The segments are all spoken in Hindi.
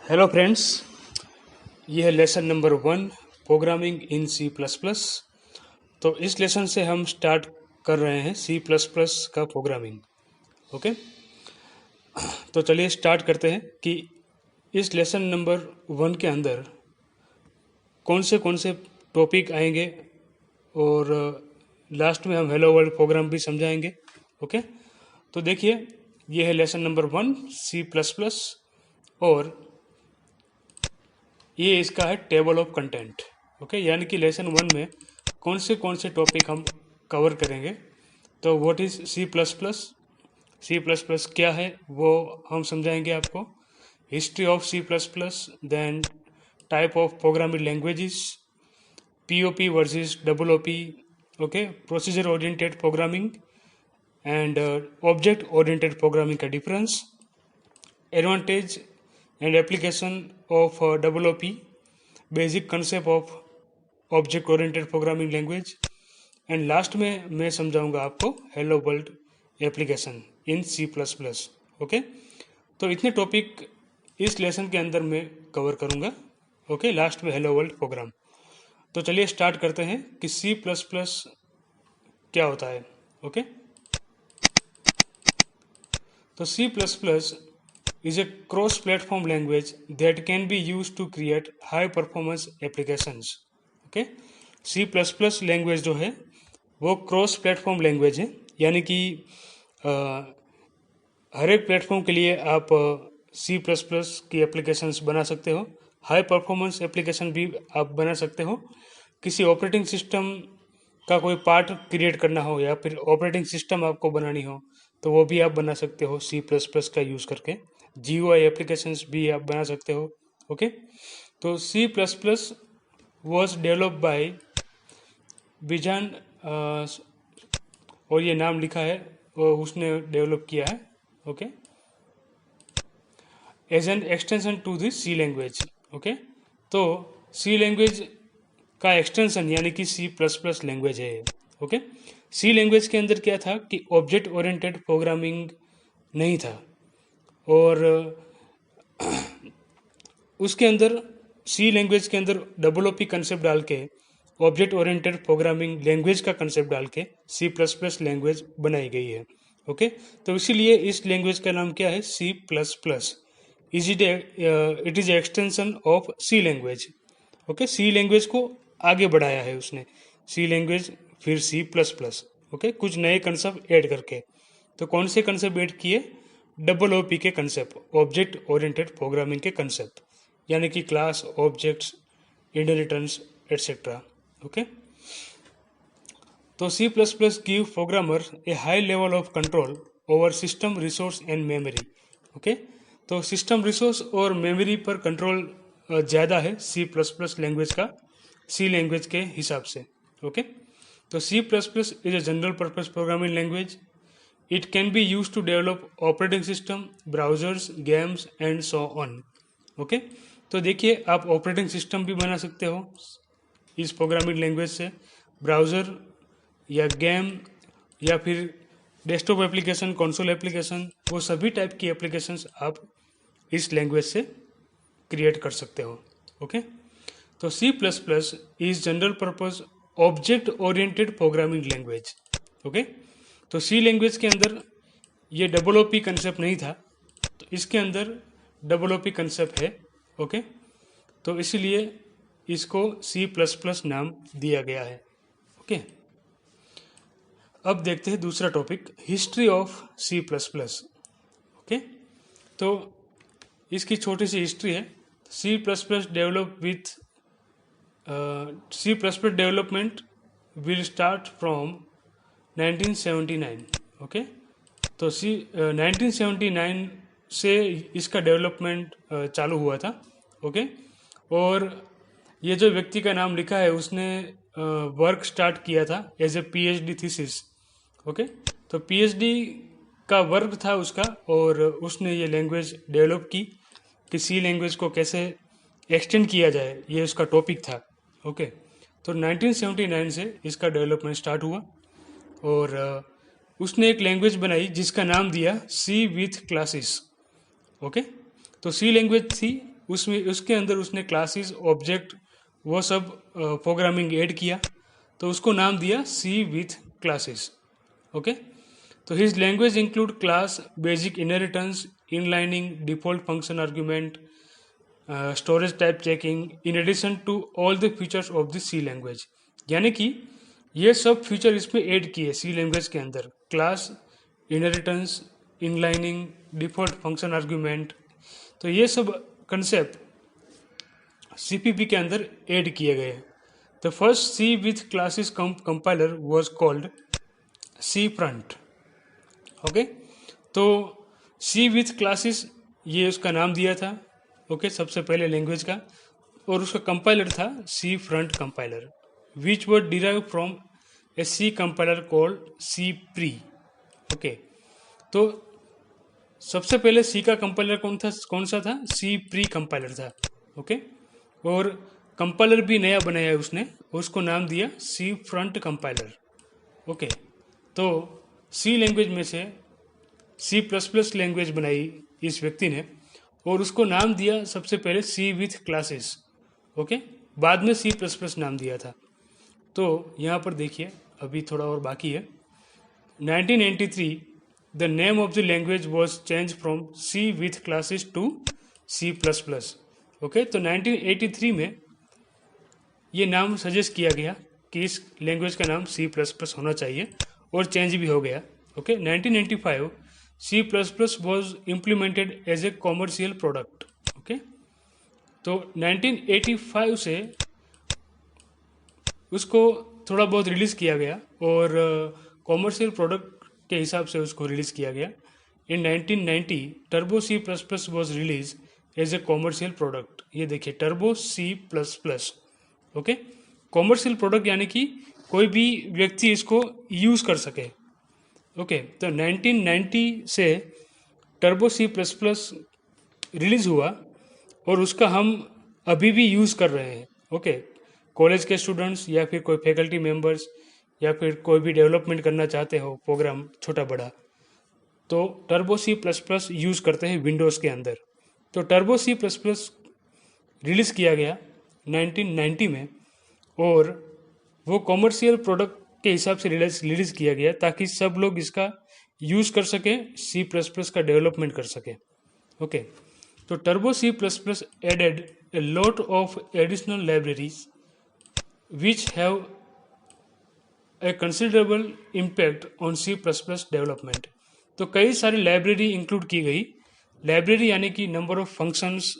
हेलो फ्रेंड्स, ये है lesson number 1 programming in C plus plus. तो इस लेसन से हम स्टार्ट कर रहे हैं सी प्लस प्लस का प्रोग्रामिंग। ओके, तो चलिए स्टार्ट करते हैं कि इस लेसन नंबर 1 के अंदर कौन से टॉपिक आएंगे और लास्ट में हम हेलो वर्ल्ड प्रोग्राम भी समझाएंगे। ओके, तो देखिए ये है lesson number 1 C plus plus और ये इसका है टेबल ऑफ कंटेंट। ओके, यानी कि लेसन 1 में कौन से टॉपिक हम कवर करेंगे। तो what is C plus plus, C plus plus क्या है वो हम समझाएंगे आपको। History of C plus plus, then type of programming languages, POP versus double OP, okay, procedure oriented programming and object oriented programming का difference, advantage and application of double OP, basic concept of object oriented programming language and last में मैं समझाऊंगा आपको hello world application in C plus plus. Okay, तो इतने टॉपिक इस लेसन के अंदर मैं कवर करूंगा। ओके, लास्ट में हेलो वर्ल्ड प्रोग्राम। तो चलिए स्टार्ट करते हैं कि सी प्लस प्लस क्या होता है। ओके, तो C plus plus is a cross-platform language that can be used to create high-performance applications. Okay, C++ language जो है वो क्रॉस प्लेटफॉर्म लैंग्वेज है, यानी कि हर एक प्लेटफॉर्म के लिए आप C++ की एप्लीकेशंस बना सकते हो। हाई परफॉर्मेंस एप्लीकेशन भी आप बना सकते हो। किसी ऑपरेटिंग सिस्टम का कोई पार्ट क्रिएट करना हो या फिर ऑपरेटिंग सिस्टम आपको बनानी हो तो वो भी आप बना सकते हो C++ का यूज़ करके। GUI एप्लीकेशंस भी आप बना सकते हो। ओके, तो C++ वॉज डेवलप बाय बिजान और ये नाम लिखा है वो उसने डेवलप किया है। Okay, as an extension to the C language. Okay, तो सी लैंग्वेज का एक्सटेंशन यानी कि C++ लैंग्वेज है। ओके, सी लैंग्वेज के अंदर क्या था कि ऑब्जेक्ट ओरिएंटेड प्रोग्रामिंग नहीं था और उसके अंदर सी लैंग्वेज के अंदर डबल ओपी कंसेप्ट डाल के ऑब्जेक्ट ओरिएंटेड प्रोग्रामिंग लैंग्वेज का कंसेप्ट डाल के C++ लैंग्वेज बनाई गई है। ओके, तो इसीलिए इस लैंग्वेज का नाम क्या है, C++। It is extension of C language. Okay, C language को आगे बढ़ाया है उसने, सी लैंग्वेज फिर C++। ओके, कुछ नए कंसेप्ट ऐड करके। तो कौन से कंसेप्ट ऐड किए, डबल ओपी के कंसेप्ट, ऑब्जेक्ट ओरिएंटेड प्रोग्रामिंग के कंसेप्ट, यानी कि class, objects, inheritance etcetera. Okay, तो C++ give programmer a high level of control over system resource and memory. Okay, तो सिस्टम रिसोर्स और मेमोरी पर कंट्रोल ज़्यादा है C++ लैंग्वेज का, सी लैंग्वेज के हिसाब से। ओके, तो C++ is a general purpose programming language. It can be use to develop operating system, browsers, games and so on. Okay, तो देखिए आप ऑपरेटिंग सिस्टम भी बना सकते हो इस प्रोग्रामिंग लैंग्वेज से, ब्राउज़र या गेम या फिर डेस्कटॉप एप्लीकेशन, कंसोल एप्लीकेशन, वो सभी टाइप की एप्लीकेशंस आप इस लैंग्वेज से क्रिएट कर सकते हो। ओके, तो C++ is general purpose object oriented programming language. Okay, तो सी लैंग्वेज के अंदर ये डबल ओपी कंसेप्ट नहीं था, तो इसके अंदर डबल ओपी कंसेप्ट है। ओके, तो इसीलिए इसको C++ नाम दिया गया है। ओके, अब देखते हैं दूसरा topic, history of C++। Okay, तो इसकी छोटी सी हिस्ट्री है। C++ develop with C++ development will start from 1979। Okay, तो 1979 से इसका डेवलपमेंट चालू हुआ था। ओके, और ये जो व्यक्ति का नाम लिखा है उसने वर्क स्टार्ट किया था as a PhD thesis. Okay, तो PhD का वर्क था उसका और उसने ये लैंग्वेज डेवलप की कि सी लैंग्वेज को कैसे एक्सटेंड किया जाए, ये उसका टॉपिक था। ओके, तो 1979 से इसका डेवलपमेंट स्टार्ट हुआ और उसने एक लैंग्वेज बनाई जिसका नाम दिया सी विथ क्लासेस। ओके, तो सी लैंग्वेज थी उसमें उसके अंदर उसने क्लासेस, ऑब्जेक्ट, वो सब प्रोग्रामिंग ऐड किया, तो उसको नाम दिया सी विथ क्लासेस। ओके, तो his language include class, basic inheritance, inlining, default function argument, storage type checking, in addition to all the features of the C language. यानी कि ये सब फीचर इसमें ऐड किए सी लैंग्वेज के अंदर, class, inheritance, inlining, default function argument, तो ये सब कंसेप्ट CPP के अंदर ऐड किए गए। The first C with classes compiler was called C front. Okay, तो सी विथ क्लासेस ये उसका नाम दिया था। ओके, सबसे पहले लैंग्वेज का, और उसका कंपाइलर था C front compiler, which were derive from a C compiler called C pre. Okay, तो सबसे पहले सी का कंपाइलर कौन सा था? सी प्री कंपाइलर था। ओके, और कंपाइलर भी नया बनाया है उसने, उसको नाम दिया सी फ्रंट कंपाइलर। ओके, तो सी लैंग्वेज में से C++ लैंग्वेज बनाई इस व्यक्ति ने, और उसको नाम दिया सबसे पहले सी विथ क्लासेस। ओके, बाद में C++ नाम दिया था। तो यहाँ पर देखिए, अभी थोड़ा और बाकी है। 1993 the name of the language was change from C with classes to C++। Okay, तो 1983 में ये नाम सजेस्ट किया गया कि इस लैंग्वेज का नाम C++ होना चाहिए, और चेंज भी हो गया। Okay, 1995 C++ was implemented as a commercial product. Okay, तो 1985 से उसको थोड़ा बहुत रिलीज़ किया गया, और कॉमर्शियल प्रोडक्ट के हिसाब से उसको रिलीज़ किया गया। In 1990 turbo C++ was release as a commercial product. ये देखिए, turbo C++। Okay, commercial product यानी कि कोई भी व्यक्ति इसको यूज़ कर सके। ओके, तो 1990 से टर्बो C++ रिलीज़ हुआ, और उसका हम अभी भी यूज़ कर रहे हैं। ओके, कॉलेज के स्टूडेंट्स या फिर कोई फैकल्टी मेंबर्स या फिर कोई भी डेवलपमेंट करना चाहते हो प्रोग्राम छोटा बड़ा, तो टर्बो C++ यूज़ करते हैं विंडोज़ के अंदर। तो टर्बो C++ रिलीज़ किया गया 1990 में, और वो कॉमर्शियल प्रोडक्ट के हिसाब से रिलीज़ किया गया ताकि सब लोग इसका यूज़ कर सकें, C++ का डेवलपमेंट कर सकें। ओके, तो turbo C++ added a lot of additional libraries which have a considerable impact on C++ development. तो कई सारी लाइब्रेरी इंक्लूड की गई। लाइब्रेरी यानी कि number of functions,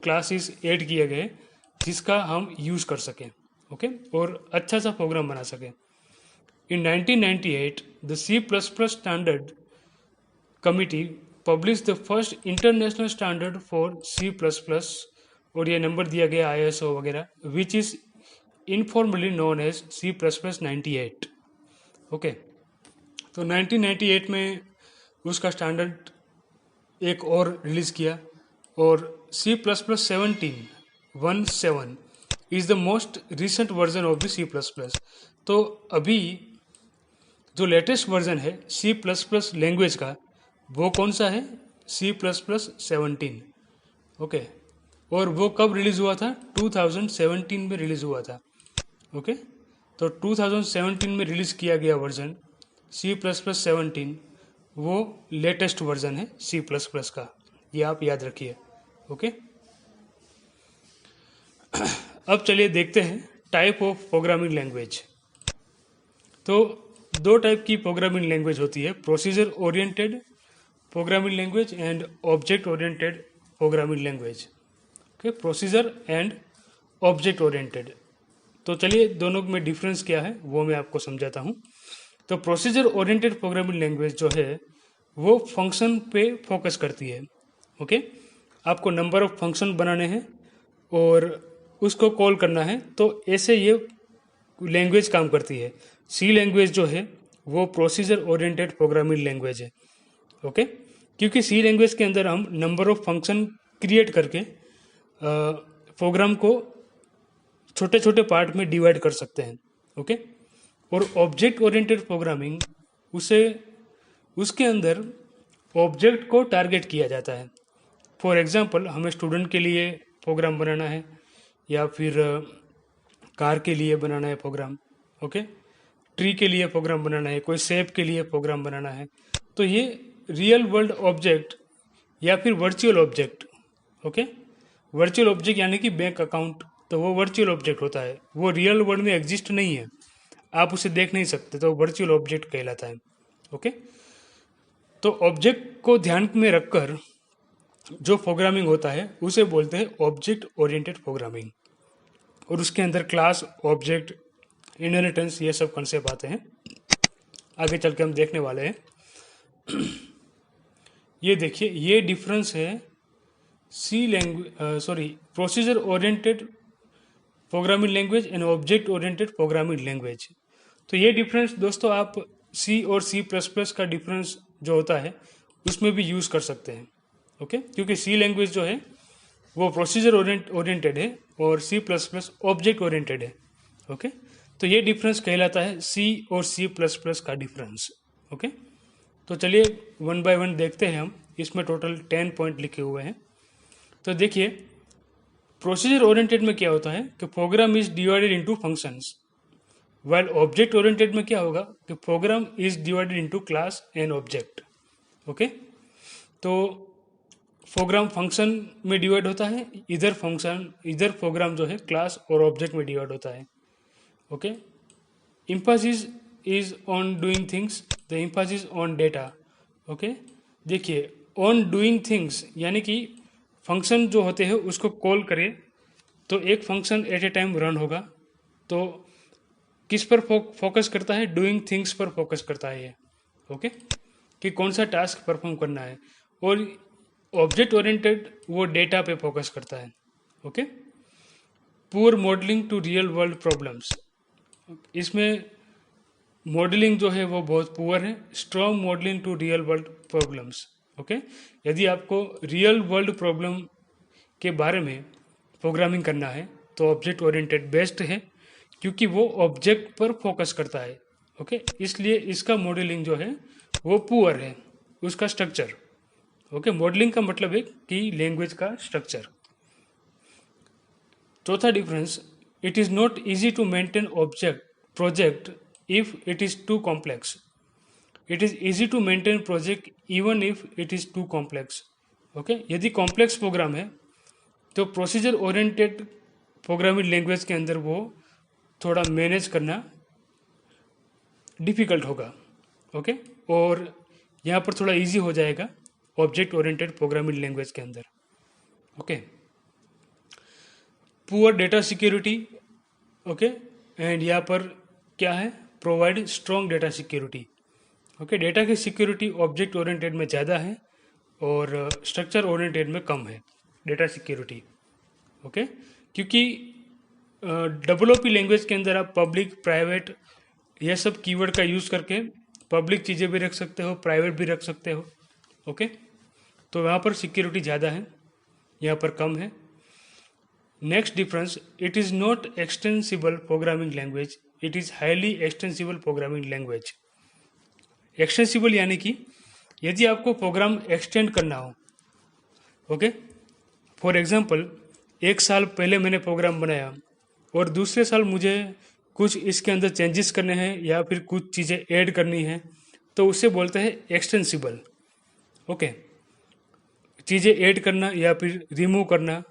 classes add किए गए जिसका हम यूज़ कर सकें। ओके, और अच्छा सा प्रोग्राम बना सकें। In 1998 the C++ standard committee publish the first international standard for C++, और ये नंबर दिया गया ISO वगैरह, which is informally known as C++ 98। Okay, तो 1998 में उसका स्टैंडर्ड एक और रिलीज़ किया, और C++ 17 is the most recent version of the C++। तो अभी जो लेटेस्ट वर्जन है C++ लैंग्वेज का, वो कौन सा है? C++ 17। ओके, और वो कब रिलीज़ हुआ था? 2017 में रिलीज़ हुआ था। ओके, तो 2017 में रिलीज़ किया गया वर्जन C++ 17 वो लेटेस्ट वर्जन है C++ का, ये आप याद रखिए। ओके, अब चलिए देखते हैं टाइप ऑफ प्रोग्रामिंग लैंग्वेज। तो दो टाइप की प्रोग्रामिंग लैंग्वेज होती है, procedure oriented programming language and object oriented programming language. Okay, procedure and object oriented. तो चलिए दोनों में डिफरेंस क्या है वो मैं आपको समझाता हूँ। तो प्रोसीजर ओरिएंटेड प्रोग्रामिंग लैंग्वेज जो है वो फंक्शन पे फोकस करती है। ओके, आपको नंबर ऑफ फंक्शन बनाने हैं और उसको कॉल करना है, तो ऐसे ये लैंग्वेज काम करती है। सी लैंग्वेज जो है वो प्रोसीजर ओरिएंटेड प्रोग्रामिंग लैंग्वेज है। ओके, क्योंकि सी लैंग्वेज के अंदर हम नंबर ऑफ फंक्शन क्रिएट करके प्रोग्राम को छोटे छोटे पार्ट में डिवाइड कर सकते हैं। ओके, और ऑब्जेक्ट ओरिएंटेड प्रोग्रामिंग उसके अंदर ऑब्जेक्ट को टारगेट किया जाता है। फॉर एग्जांपल हमें स्टूडेंट के लिए प्रोग्राम बनाना है या फिर कार के लिए बनाना है प्रोग्राम, ओके, ट्री के लिए प्रोग्राम बनाना है, कोई शेप के लिए प्रोग्राम बनाना है, तो ये रियल वर्ल्ड ऑब्जेक्ट या फिर virtual object, okay, virtual object यानी कि बैंक अकाउंट, तो वो वर्चुअल ऑब्जेक्ट होता है, वो रियल वर्ल्ड में एग्जिस्ट नहीं है, आप उसे देख नहीं सकते, तो वर्चुअल ऑब्जेक्ट कहलाता है, ओके। तो ऑब्जेक्ट को ध्यान में रखकर जो प्रोग्रामिंग होता है उसे बोलते हैं ऑब्जेक्ट ओरिएंटेड प्रोग्रामिंग, और उसके अंदर क्लास, ऑब्जेक्ट, इनहेरिटेंस, ये सब कॉन्सेप्ट आते हैं, आगे चल के हम देखने वाले हैं। ये देखिए, ये डिफरेंस है procedure oriented programming language and object oriented programming language. तो ये डिफरेंस दोस्तों आप सी और सी प्लस प्लस का डिफरेंस जो होता है उसमें भी यूज़ कर सकते हैं, ओके, क्योंकि सी लैंग्वेज जो है वो प्रोसीजर ओरिएंटेड है और C plus plus object oriented है, ओके। तो ये डिफरेंस कहलाता है सी और सी प्लस प्लस का डिफरेंस, ओके। तो चलिए वन बाय वन देखते हैं हम, इसमें टोटल 10 पॉइंट लिखे हुए हैं। तो देखिए, प्रोसीजर ओरिएंटेड में क्या होता है कि program is divided into functions, while object oriented में क्या होगा कि program is divided into class and object, okay. तो प्रोग्राम फंक्शन में डिवाइड होता है, इधर प्रोग्राम जो है क्लास और ऑब्जेक्ट में डिवाइड होता है, okay. emphasis is on doing things, the emphasis on data, okay. देखिए, ऑन डूइंग थिंग्स यानी कि फंक्शन जो होते हैं उसको कॉल करें तो एक function at A time run होगा, तो किस पर फोकस करता है, डूइंग थिंग्स पर फोकस करता है ये, ओके, कि कौन सा टास्क परफॉर्म करना है। और ऑब्जेक्ट ओरिएंटेड वो डेटा पे फोकस करता है, okay. Poor modelling to real world problems, इसमें मॉडलिंग जो है वो बहुत पुअर है। Strong modelling to real world problems, okay. यदि आपको रियल वर्ल्ड प्रॉब्लम के बारे में प्रोग्रामिंग करना है तो ऑब्जेक्ट ओरिएंटेड बेस्ट है, क्योंकि वो ऑब्जेक्ट पर फोकस करता है, ओके। इसलिए इसका मॉडलिंग जो है वो पुअर है, उसका स्ट्रक्चर, ओके। मॉडलिंग का मतलब है कि लैंग्वेज का स्ट्रक्चर। चौथा difference, it is not easy to maintain project if it is too complex. It is easy to maintain project even if it is too complex, okay। यदि कॉम्प्लेक्स प्रोग्राम है तो प्रोसीजर ओरिएंटेड प्रोग्रामिंग लैंग्वेज के अंदर वो थोड़ा मैनेज करना डिफ़िकल्ट होगा, ओके, और यहाँ पर थोड़ा इजी हो जाएगा ऑब्जेक्ट ओरिएंटेड प्रोग्रामिंग लैंग्वेज के अंदर, okay. Poor data security, okay, and यहाँ पर क्या है, provide strong data security, okay. Data की सिक्योरिटी ऑब्जेक्ट ओरिएंटेड में ज़्यादा है और स्ट्रक्चर ओरिएंटेड में कम है डेटा सिक्योरिटी, ओके, क्योंकि डेवलपी लैंग्वेज के अंदर आप पब्लिक, प्राइवेट, यह सब कीवर्ड का यूज़ करके पब्लिक चीज़ें भी रख सकते हो, प्राइवेट भी रख सकते हो, ओके। तो वहाँ पर सिक्योरिटी ज़्यादा है, यहाँ पर कम है। Next difference, it is not extensible programming language, it is highly extensible programming language. Extensible यानी कि यदि आपको प्रोग्राम एक्सटेंड करना हो, ओके, फॉर एग्जांपल 1 साल पहले मैंने प्रोग्राम बनाया और दूसरे साल मुझे कुछ इसके अंदर चेंजेस करने हैं या फिर कुछ चीज़ें ऐड करनी है, तो उसे बोलते हैं एक्सटेंसिबल, ओके। चीज़ें ऐड करना या फिर रिमूव करना,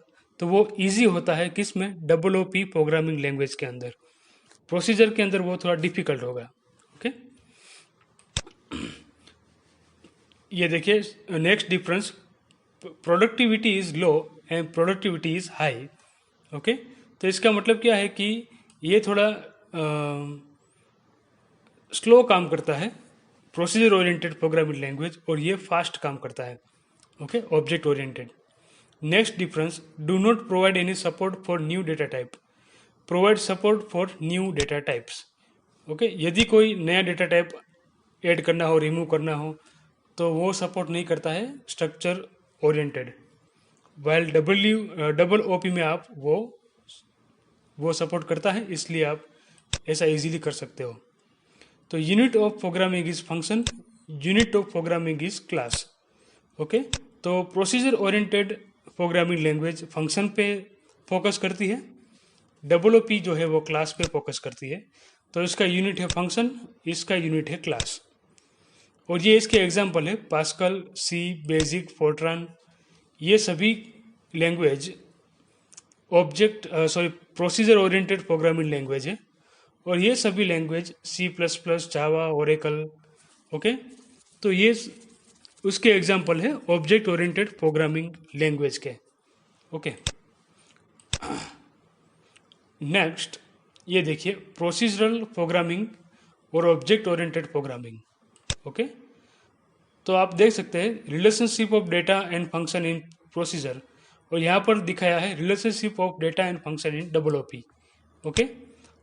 तो वो इजी होता है किस में, OOP प्रोग्रामिंग लैंग्वेज के अंदर। प्रोसीजर के अंदर वो थोड़ा डिफिकल्ट होगा, ओके। ये देखिए, next difference, productivity is low and productivity is high, okay. तो इसका मतलब क्या है कि ये थोड़ा स्लो काम करता है प्रोसीजर ओरिएंटेड प्रोग्रामिंग लैंग्वेज, और ये फास्ट काम करता है, okay, object oriented. Next difference, do not provide any support for new data type, provide support for new data types, okay. यदि कोई नया डेटा टाइप ऐड करना हो, रिमूव करना हो, तो वो सपोर्ट नहीं करता है स्ट्रक्चर ओरिएंटेड, वाइल OOP में आप वो सपोर्ट करता है, इसलिए आप ऐसा इजीली कर सकते हो। तो unit of programming is function, unit of programming is class, okay. तो procedure oriented programming language function पे फोकस करती है, OOP जो है वो क्लास पे फोकस करती है। तो इसका यूनिट है फंक्शन, इसका यूनिट है क्लास। और ये इसके एग्जाम्पल है पास्कल, सी, बेसिक, फोर्ट्रान। ये सभी language procedure oriented programming language है। और ये सभी लैंग्वेज C++, जावा, ओरेकल, ओके। तो ये उसके एग्जाम्पल है ऑब्जेक्ट ओरिएंटेड प्रोग्रामिंग लैंग्वेज के, ओके। नेक्स्ट ये देखिए प्रोसीजरल प्रोग्रामिंग और ऑब्जेक्ट ओरिएंटेड प्रोग्रामिंग, ओके। तो आप देख सकते हैं relationship of data and function in procedure, और यहाँ पर दिखाया है relationship of data and function in OOP, okay.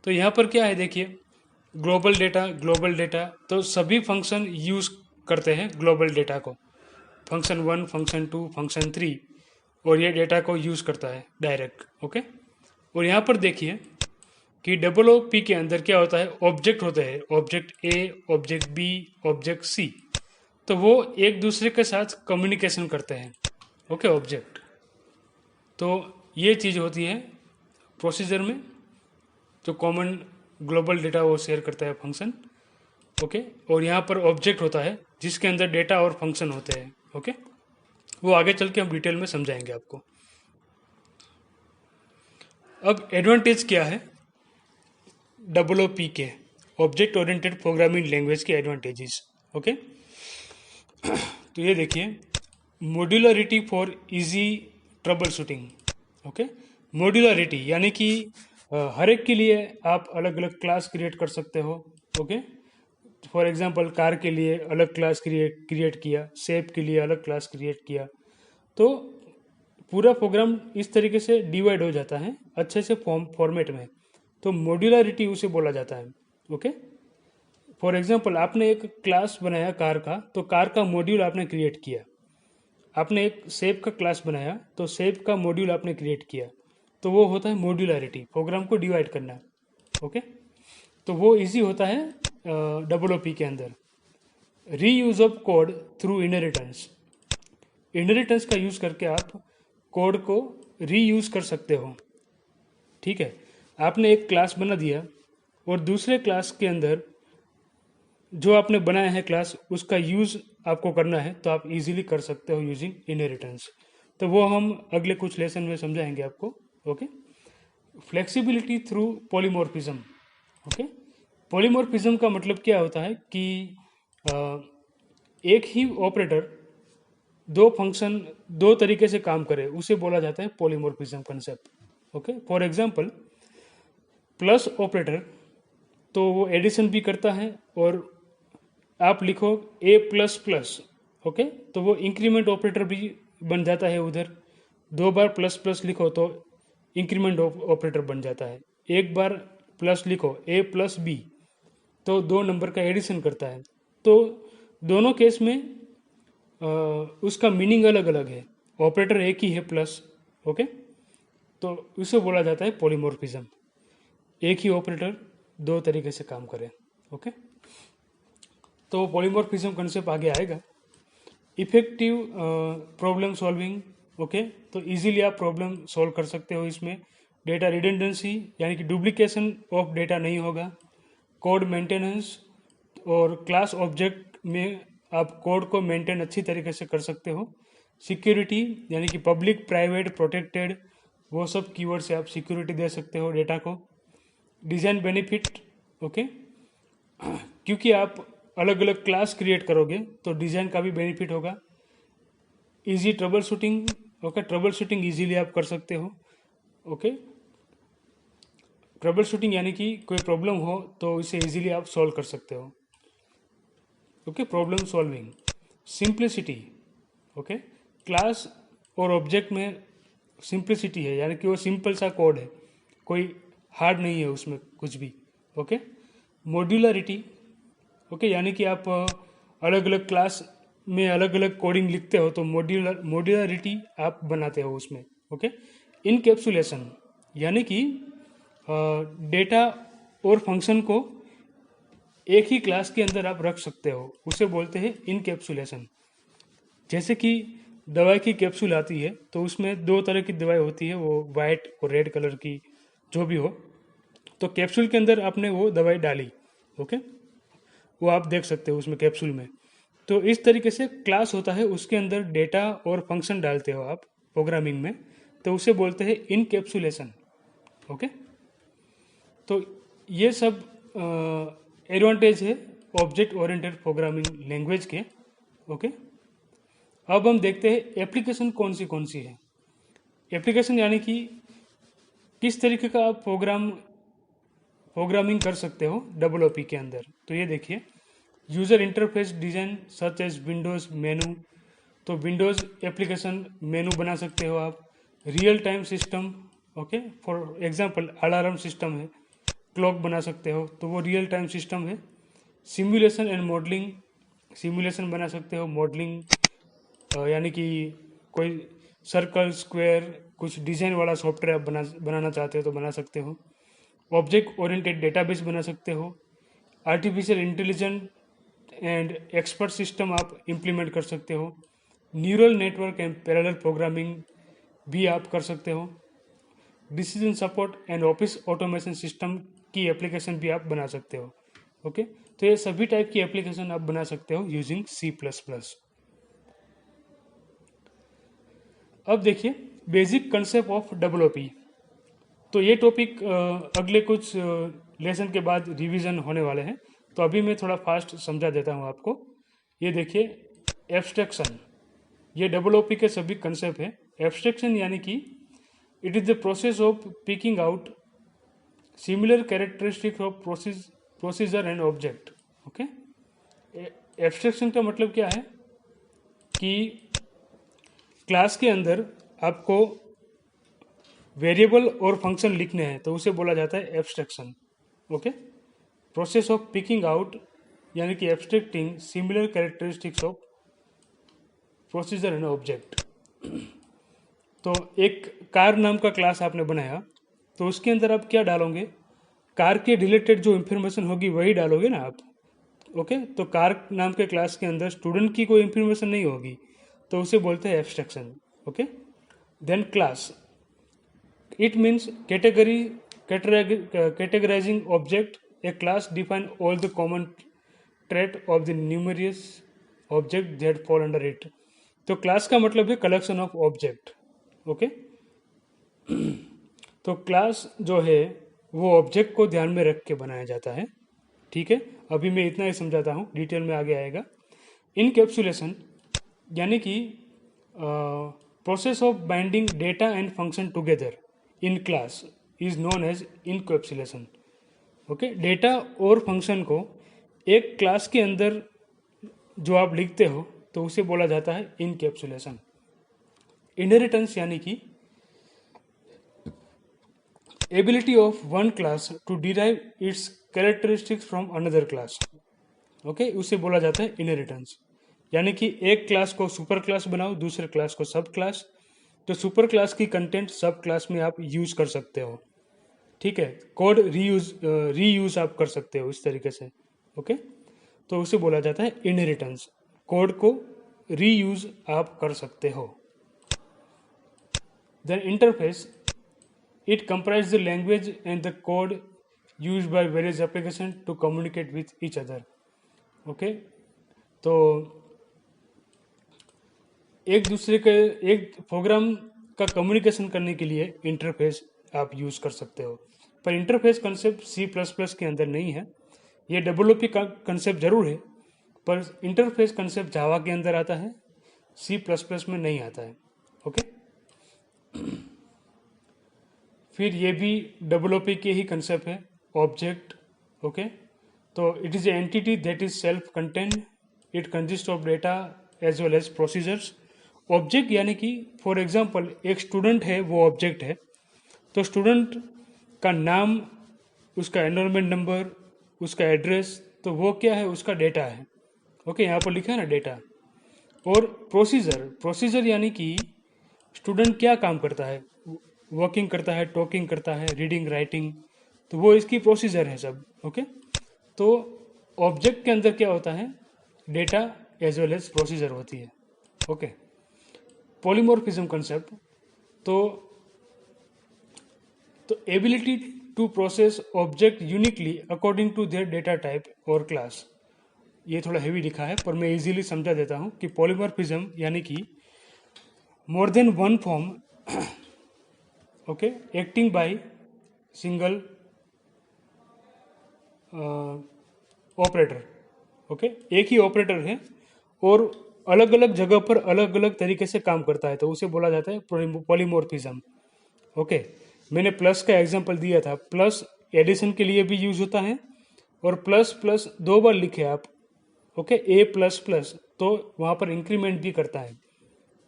तो यहाँ पर क्या है देखिए, ग्लोबल डेटा, तो सभी फंक्शन यूज़ करते हैं ग्लोबल डेटा को, फंक्शन 1, फंक्शन 2, फंक्शन 3, और ये डेटा को यूज़ करता है डायरेक्ट, ओके। और यहाँ पर देखिए कि OOP के अंदर क्या होता है, ऑब्जेक्ट होते हैं, object A, object B, object C. तो वो एक दूसरे के साथ कम्युनिकेशन करते हैं, ओके, ऑब्जेक्ट। तो ये चीज़ होती है प्रोसीजर में, जो कॉमन ग्लोबल डेटा वो शेयर करता है फंक्शन, ओके। और यहाँ पर ऑब्जेक्ट होता है जिसके अंदर डेटा और फंक्शन होते हैं, ओके। वो आगे चल के हम डिटेल में समझाएंगे आपको। अब एडवांटेज क्या है OOP के, ऑब्जेक्ट ओरिएंटेड प्रोग्रामिंग लैंग्वेज के एडवांटेजेस, ओके। तो ये देखिए modularity for easy trouble shooting, okay. Modularity यानी कि हर एक के लिए आप अलग अलग क्लास क्रिएट कर सकते हो, ओके। फॉर एग्जांपल कार के लिए अलग क्लास क्रिएट किया, शेप के लिए अलग क्लास क्रिएट किया, तो पूरा प्रोग्राम इस तरीके से डिवाइड हो जाता है अच्छे से फॉर्मेट में। तो मॉड्यूलरिटी उसे बोला जाता है, ओके। फॉर एग्जांपल आपने एक क्लास बनाया कार का, तो कार का मॉड्यूल आपने क्रिएट किया। आपने एक शेप का क्लास बनाया, तो शेप का मॉड्यूल आपने क्रिएट किया। तो वो होता है मॉड्यूलरिटी, प्रोग्राम को डिवाइड करना, ओके। तो वो इजी होता है OOP के अंदर। Reuse of code through inheritance, inheritance का यूज़ करके आप कोड को रीयूज़ कर सकते हो, ठीक है। आपने एक क्लास बना दिया और दूसरे क्लास के अंदर जो आपने बनाया है क्लास, उसका यूज़ आपको करना है, तो आप इजीली कर सकते हो यूजिंग इनहेरिटेंस। तो वो हम अगले कुछ लेसन में समझाएंगे आपको, okay. Flexibility through polymorphism, okay. Polymorphism का मतलब क्या होता है कि एक ही ऑपरेटर दो फंक्शन दो तरीके से काम करे, उसे बोला जाता है polymorphism concept, okay. For example plus operator, तो वो एडिशन भी करता है, और आप लिखो A++, ओके, तो वो इंक्रीमेंट ऑपरेटर भी बन जाता है उधर। 2 बार प्लस प्लस लिखो तो इंक्रीमेंट ऑपरेटर बन जाता है। एक बार प्लस लिखो A+B, तो 2 नंबर का एडिशन करता है। तो दोनों केस में उसका मीनिंग अलग अलग है, ऑपरेटर एक ही है प्लस, ओके। तो उसे बोला जाता है पॉलीमॉर्फिज्म, एक ही ऑपरेटर दो तरीके से काम करे, ओके। तो पॉलीमॉर्फिज्म कंसेप्ट आगे आएगा। Effective problem solving, okay. तो इजीली आप प्रॉब्लम सॉल्व कर सकते हो इसमें। डेटा रिडंडेंसी यानी कि डुप्लीकेशन ऑफ डेटा नहीं होगा। कोड मेंटेनेंस, और क्लास ऑब्जेक्ट में आप कोड को मेंटेन अच्छी तरीके से कर सकते हो। सिक्योरिटी यानी कि पब्लिक, प्राइवेट, प्रोटेक्टेड, वो सब कीवर्ड से आप सिक्योरिटी दे सकते हो डेटा को। डिज़ाइन बेनिफिट, ओके, क्योंकि आप अलग अलग क्लास क्रिएट करोगे तो डिज़ाइन का भी बेनिफिट होगा। Easy trouble shooting, okay, trouble shooting easily आप कर सकते हो, ओके। ट्रबल शूटिंग यानी कि कोई प्रॉब्लम हो तो इसे इजीली आप सॉल्व कर सकते हो, okay. Problem solving, simplicity, okay. Class और ऑब्जेक्ट में सिंप्लिसिटी है, यानी कि वो सिंपल सा कोड है, कोई हार्ड नहीं है उसमें कुछ भी, ओके। मॉड्यूलरिटी, ओके, यानी कि आप अलग अलग क्लास में अलग अलग कोडिंग लिखते हो, तो मॉड्यूलरिटी आप बनाते हो उसमें, ओके। इनकैप्सुलेशन यानी कि डेटा और फंक्शन को एक ही क्लास के अंदर आप रख सकते हो, उसे बोलते हैं इनकैप्सुलेशन। जैसे कि दवाई की कैप्सूल आती है तो उसमें दो तरह की दवाई होती है, वो वाइट और रेड कलर की जो भी हो। तो कैप्सूल के अंदर आपने वो दवाई डाली, ओके, वो आप देख सकते हो उसमें कैप्सूल में। तो इस तरीके से क्लास होता है, उसके अंदर डेटा और फंक्शन डालते हो आप प्रोग्रामिंग में, तो उसे बोलते हैं इनकैप्सुलेशन, ओके। तो ये सब एडवांटेज है ऑब्जेक्ट ओरिएंटेड प्रोग्रामिंग लैंग्वेज के, ओके। अब हम देखते हैं एप्लीकेशन कौन सी है। एप्लीकेशन यानी कि किस तरीके का आप प्रोग्रामिंग कर सकते हो डबल ओ पी के अंदर। तो ये देखिए, user interface design such as Windows menu, तो विंडोज़ एप्लीकेशन मेनू बना सकते हो आप। Real time system, okay, for example alarm system है, क्लॉक बना सकते हो, तो वो रियल टाइम सिस्टम है। सिमुलेशन एंड मॉडलिंग, सिमुलेशन बना सकते हो, मॉडलिंग यानी कि कोई सर्कल स्क्वायर कुछ डिज़ाइन वाला सॉफ्टवेयर आप बनाना चाहते हो तो बना सकते हो। ऑब्जेक्ट ओरिएंटेड डेटाबेस बना सकते हो। Artificial intelligent and expert system आप इम्प्लीमेंट कर सकते हो। Neural network and parallel programming भी आप कर सकते हो। Decision support and office automation system की एप्लीकेशन भी आप बना सकते हो, ओके। तो ये सभी टाइप की एप्लीकेशन आप बना सकते हो यूजिंग C++। अब देखिए basic concept of double O P. तो ये टॉपिक अगले कुछ लेसन के बाद रिवीजन होने वाले हैं, तो अभी मैं थोड़ा फास्ट समझा देता हूँ आपको। ये देखिए एब्स्ट्रैक्शन, ये डबल ओ पी के सभी कंसेप्ट है। एब्स्ट्रैक्शन यानी कि it is the process of picking out similar characteristic of procedure and object, okay. Abstraction का मतलब क्या है कि क्लास के अंदर आपको वेरिएबल और फंक्शन लिखने हैं तो उसे बोला जाता है abstraction, okay. Process of picking out यानी कि abstracting similar characteristics of procedure and object. तो एक कार नाम का क्लास आपने बनाया, तो उसके अंदर आप क्या डालोगे, कार के रिलेटेड जो इन्फॉर्मेशन होगी वही डालोगे ना आप, ओके। तो कार नाम के क्लास के अंदर स्टूडेंट की कोई इन्फॉर्मेशन नहीं होगी, तो उसे बोलते हैं abstraction, okay. Then class, it means categorizing object. A class define all the common trait of the numerous object that fall under it. तो क्लास का मतलब है कलेक्शन ऑफ ऑब्जेक्ट, ओके। तो क्लास जो है वो ऑब्जेक्ट को ध्यान में रख के बनाया जाता है, ठीक है। अभी मैं इतना ही समझाता हूँ, डिटेल में आगे आएगा। इनकैप्सुलेशन यानी कि process of binding data and function together in class is known as encapsulation, okay. Data और फंक्शन को एक क्लास के अंदर जो आप लिखते हो तो उसे बोला जाता है इनकैप्सुलेशन। इनहेरिटेंस यानी कि ability of one class to derive its characteristics from another class, okay, उसे बोला जाता है इनहेरिटेंस। यानी कि एक क्लास को सुपर क्लास बनाओ, दूसरे क्लास को सब क्लास, तो सुपर क्लास की कंटेंट सब क्लास में आप यूज कर सकते हो, ठीक है। कोड रीयूज आप कर सकते हो इस तरीके से, ओके। तो उसे बोला जाता है इनहेरिटेंस, कोड को रीयूज आप कर सकते हो। Then interface, it comprise the language and the code use by various application to communicate with each other, okay. तो एक दूसरे के एक प्रोग्राम का कम्युनिकेशन करने के लिए इंटरफेस आप यूज़ कर सकते हो, पर इंटरफेस कंसेप्ट C++ के अंदर नहीं है। ये डेवलपी का कंसेप्ट जरूर है, पर इंटरफेस कंसेप्ट जावा के अंदर आता है, C++ में नहीं आता है, ओके। फिर ये भी डेवलपी के ही कंसेप्ट है, ऑब्जेक्ट, ओके। तो it is a entity that is self contained, it consist of data as well as procedures. Object यानी कि फॉर एग्जांपल एक स्टूडेंट है, वो ऑब्जेक्ट है। तो स्टूडेंट का नाम, उसका एनरोलमेंट नंबर, उसका एड्रेस, तो वो क्या है, उसका डेटा है, ओके। यहाँ पर लिखा है ना डेटा। और प्रोसीजर यानी कि स्टूडेंट क्या काम करता है, वर्किंग करता है, टॉकिंग करता है, रीडिंग राइटिंग, तो वो इसकी प्रोसीजर है सब, ओके। तो ऑब्जेक्ट के अंदर क्या होता है, data as well as procedure होती है, ओके। पॉलीमॉर्फिज्म कंसेप्ट, तो ability to process object uniquely according to their data type और क्लास। ये थोड़ा हैवी लिखा है पर मैं इजीली समझा देता हूँ कि पॉलीमॉर्फिज्म यानी कि more than one form, okay, acting by single operator, okay, एक ही ऑपरेटर है और अलग अलग जगह पर अलग अलग तरीके से काम करता है, तो उसे बोला जाता है पॉलीमॉर्फिज्म। ओके, मैंने प्लस का एग्जांपल दिया था, प्लस एडिशन के लिए भी यूज होता है और प्लस प्लस दो बार लिखे आप, ओके, ए प्लस प्लस, तो वहाँ पर इंक्रीमेंट भी करता है,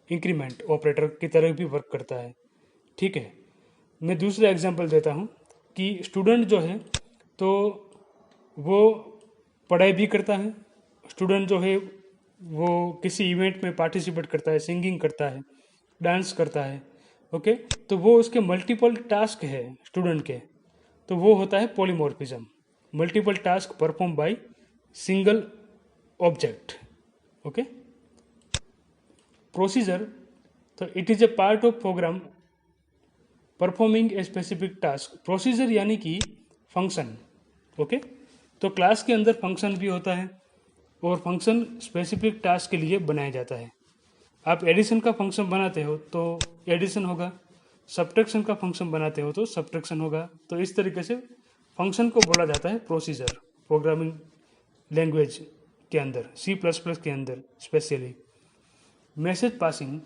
इंक्रीमेंट ऑपरेटर की तरह भी वर्क करता है। ठीक है, मैं दूसरा एग्जांपल देता हूँ कि स्टूडेंट जो है तो वो पढ़ाई भी करता है, स्टूडेंट जो है वो किसी इवेंट में पार्टिसिपेट करता है, सिंगिंग करता है, डांस करता है, ओके, तो वो उसके मल्टीपल टास्क है स्टूडेंट के, तो वो होता है polymorphism, multiple task perform by single object. Okay, procedure, तो it is a part of program performing a specific task. Procedure यानी कि फंक्शन, ओके, तो क्लास के अंदर फंक्शन भी होता है और फंक्शन स्पेसिफिक टास्क के लिए बनाया जाता है। आप एडिशन का फंक्शन बनाते हो तो एडिशन होगा, सब्ट्रैक्शन का फंक्शन बनाते हो तो सब्ट्रैक्शन होगा, तो इस तरीके से फंक्शन को बोला जाता है प्रोसीजर प्रोग्रामिंग लैंग्वेज के अंदर, सी प्लस प्लस के अंदर specially. Message passing,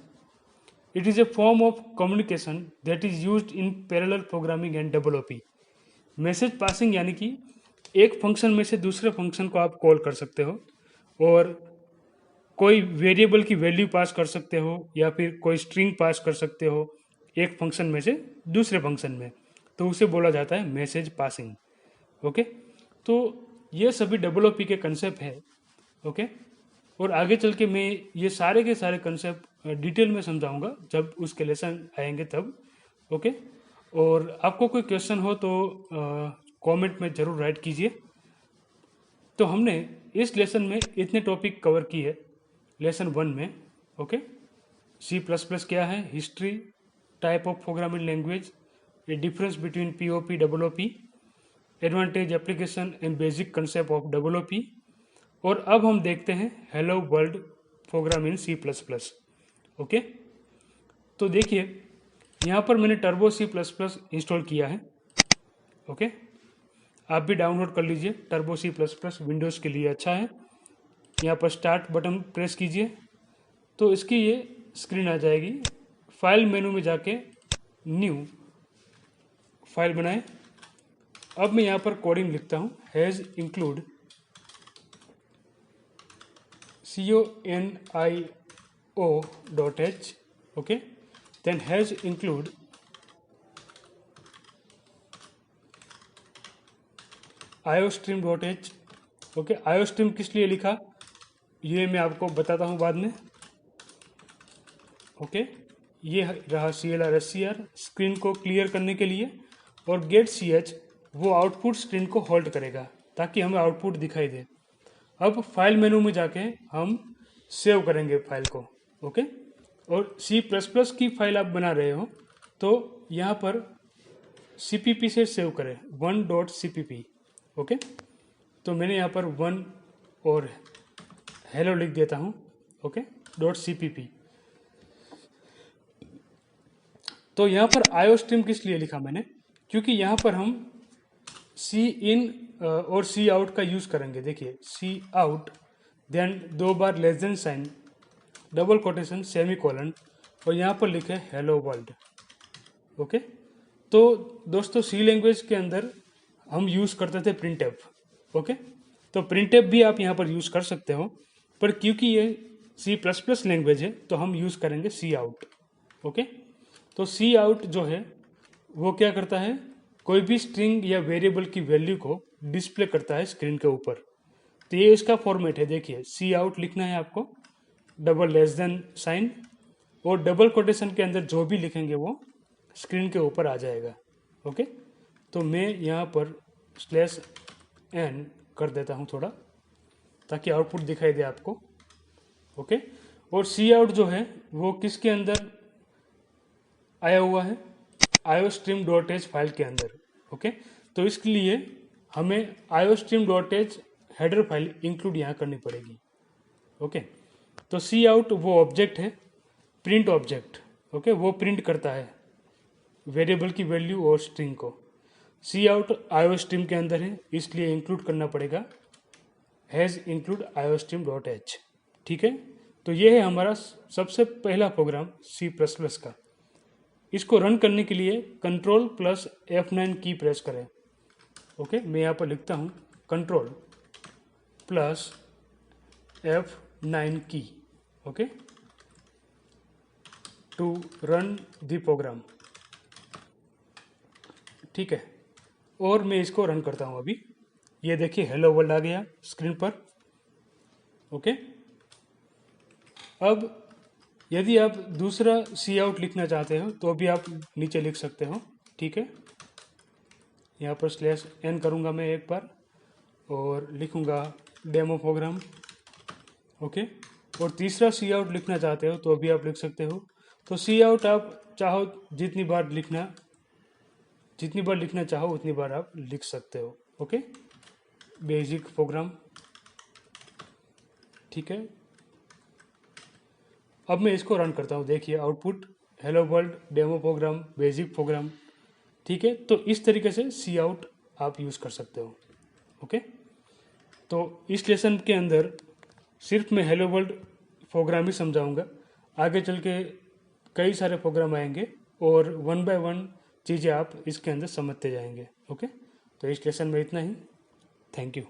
it is A form of communication that is used in parallel programming and developing. Message passing यानी कि एक फंक्शन में से दूसरे फंक्शन को आप कॉल कर सकते हो और कोई वेरिएबल की वैल्यू पास कर सकते हो या फिर कोई स्ट्रिंग पास कर सकते हो एक फंक्शन में से दूसरे फंक्शन में, तो उसे बोला जाता है मैसेज पासिंग। ओके, तो ये सभी डेवलपिंग के कंसेप्ट है। ओके, और आगे चल के मैं ये सारे के सारे कंसेप्ट डिटेल में समझाऊंगा जब उसके लेसन आएंगे तब। ओके, और आपको कोई क्वेश्चन हो तो कमेंट में ज़रूर राइट कीजिए। तो हमने इस लेसन में इतने टॉपिक कवर किए लेसन 1 में। ओके, सी प्लस प्लस क्या है, history, type of programming language, a difference between POP WOP, advantage, application and basic concept of WOP, और अब हम देखते हैं hello world program in C plus plus. Okay, तो देखिए यहाँ पर मैंने turbo C plus plus install किया है। ओके, आप भी डाउनलोड कर लीजिए, turbo C plus plus Windows के लिए अच्छा है। यहाँ पर स्टार्ट बटन प्रेस कीजिए तो इसकी ये स्क्रीन आ जाएगी। फाइल मेनू में जाके न्यू फाइल बनाएं। अब मैं यहाँ पर कोडिंग लिखता हूँ, hash include conio.h, okay, then hash include iostream.h। Okay, iostream किस लिए लिखा ये मैं आपको बताता हूँ बाद में। ओके, ये रहा CLR SCR स्क्रीन को क्लियर करने के लिए, और गेट CH वो आउटपुट स्क्रीन को होल्ड करेगा ताकि हमें आउटपुट दिखाई दे। अब फाइल मेनू में जाके हम सेव करेंगे फाइल को। ओके, और सी प्लस प्लस की फाइल आप बना रहे हो तो यहाँ पर CPP से सेव करें, 1.cpp। ओके, तो मैंने यहाँ पर 1 और हेलो लिख देता हूँ। Okay, .cpp। तो यहाँ पर iostream किस लिए लिखा मैंने, क्योंकि यहाँ पर हम सी इन और सी आउट का यूज़ करेंगे। देखिए सी आउट, देन 2 बार less than sign, double quotation, semicolon, और यहाँ पर लिखे हेलो वर्ल्ड। ओके, तो दोस्तों सी लैंग्वेज के अंदर हम यूज़ करते थे प्रिंटफ। ओके, तो प्रिंटफ भी आप यहाँ पर यूज़ कर सकते हो, पर क्योंकि ये सी प्लस प्लस लैंग्वेज है तो हम यूज़ करेंगे सी आउट। ओके, तो सी आउट जो है वो क्या करता है, कोई भी स्ट्रिंग या वेरिएबल की वैल्यू को डिस्प्ले करता है स्क्रीन के ऊपर। तो ये इसका फॉर्मेट है। देखिए सी आउट लिखना है आपको, डबल लेस देन साइन, और डबल कोटेशन के अंदर जो भी लिखेंगे वो स्क्रीन के ऊपर आ जाएगा। ओके, तो मैं यहाँ पर /n कर देता हूँ थोड़ा ताकि आउटपुट दिखाई दे आपको। ओके, और सी आउट जो है वो किसके अंदर आया हुआ है, iostream.h फाइल के अंदर। ओके, तो इसके लिए हमें iostream.h हेडर फाइल इंक्लूड यहाँ करनी पड़ेगी। ओके, तो सी आउट वो ऑब्जेक्ट है, प्रिंट ऑब्जेक्ट। ओके, वो प्रिंट करता है वेरिएबल की वैल्यू और स्ट्रिंग को। सी आउट iostream के अंदर है, इसलिए इंक्लूड करना पड़ेगा हैज़ इंक्लूड iostream.h। ठीक है, तो ये है हमारा सबसे पहला प्रोग्राम C++ का। इसको रन करने के लिए कंट्रोल प्लस F9 की प्रेस करें। ओके, मैं यहाँ पर लिखता हूँ control plus F9 key. Okay, to run the program. ठीक है, और मैं इसको रन करता हूँ अभी। ये देखिए हेलो वर्ल्ड आ गया स्क्रीन पर। ओके, अब यदि आप दूसरा सी आउट लिखना चाहते हो तो अभी आप नीचे लिख सकते हो। ठीक है, यहाँ पर /n करूँगा मैं एक बार और लिखूँगा डेमो प्रोग्राम। ओके, और तीसरा सी आउट लिखना चाहते हो तो अभी आप लिख सकते हो। तो सी आउट आप चाहो जितनी बार लिखना चाहो उतनी बार आप लिख सकते हो। Okay, basic program. ठीक है, अब मैं इसको रन करता हूँ। देखिए output hello world, demo program, basic program. ठीक है, तो इस तरीके से सी आउट आप यूज़ कर सकते हो। ओके, तो इस लेसन के अंदर सिर्फ मैं हेलो वर्ल्ड प्रोग्राम ही समझाऊंगा। आगे चल के कई सारे प्रोग्राम आएंगे और वन बाय वन चीज़ें आप इसके अंदर समझते जाएंगे। ओके, तो इस लेसन में इतना ही। Thank you.